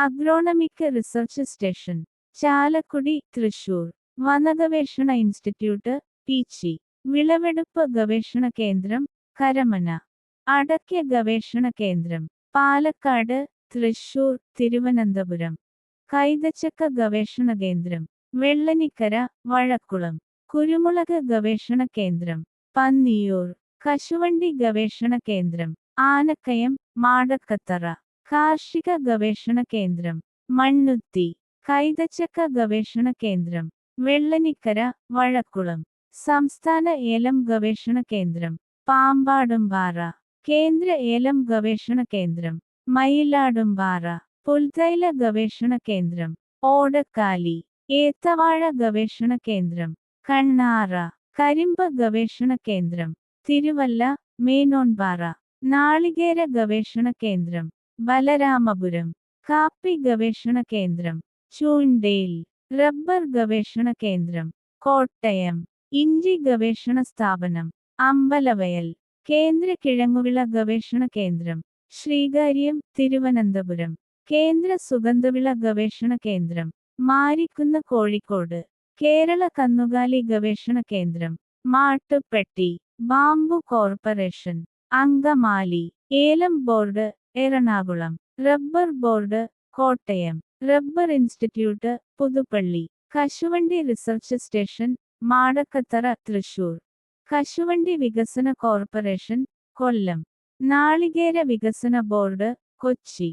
Agronomic research station Chalakudy Thrissur. വനഗവേഷണ institute Peechi. വിളവെടുപ്പ് ഗവേഷണ കേന്ദ്രം കരമന. അടയ്ക്ക ഗവേഷണ കേന്ദ്രം പാലക്കാട്, തൃശൂർ, തിരുവനന്തപുരം. കൈതച്ചക്ക ഗവേഷണ കേന്ദ്രം വെള്ളനിക്കര, വഴക്കുളം. കുരുമുളക് ഗവേഷണ കേന്ദ്രം പന്നിയൂർ. കശുവണ്ടി ഗവേഷണ കേന്ദ്രം ആനക്കയം, മാടക്കത്തറ. കാർഷിക ഗവേഷണ കേന്ദ്രം മണ്ണുത്തി. കൈതച്ചക്ക ഗവേഷണ കേന്ദ്രം വെള്ളനിക്കര, വഴക്കുളം. സംസ്ഥാന ഏലം ഗവേഷണ കേന്ദ്രം പാമ്പാടുംപാറ. കേന്ദ്ര ഏലം ഗവേഷണ കേന്ദ്രം മയിലാടുംപാറ. പുൽത്തൈല ഗവേഷണ കേന്ദ്രം ഓടക്കാലി. ഏത്തവാഴ ഗവേഷണ കേന്ദ്രം കണ്ണാറ. കരിമ്പ് ഗവേഷണ കേന്ദ്രം തിരുവല്ല, മേനോൻപാറ. നാളികേര ഗവേഷണ കേന്ദ്രം ബലരാമപുരം. കാപ്പി ഗവേഷണ കേന്ദ്രം ചൂണ്ടേൽ. റബ്ബർ ഗവേഷണ കേന്ദ്രം കോട്ടയം. ഇഞ്ചി ഗവേഷണ സ്ഥാപനം അമ്പലവയൽ. കേന്ദ്ര കിഴങ്ങുവിള ഗവേഷണ കേന്ദ്രം ശ്രീകാര്യം, തിരുവനന്തപുരം. കേന്ദ്ര സുഗന്ധവിള ഗവേഷണ കേന്ദ്രം മാരിക്കുന്ന്, കോഴിക്കോട്. കേരള കന്നുകാലി ഗവേഷണ കേന്ദ്രം മാട്ടുപ്പെട്ടി. Bamboo corporation Angamaly. ഏലം board Ernakulam. Rubber board Kottayam. Rubber institute Puthuppally. കശുവണ്ടി റിസർച്ച് സ്റ്റേഷൻ മാടക്കത്തറ, തൃശൂർ. കശുവണ്ടി വികസന കോർപ്പറേഷൻ കൊല്ലം. നാളികേര വികസന ബോർഡ് കൊച്ചി.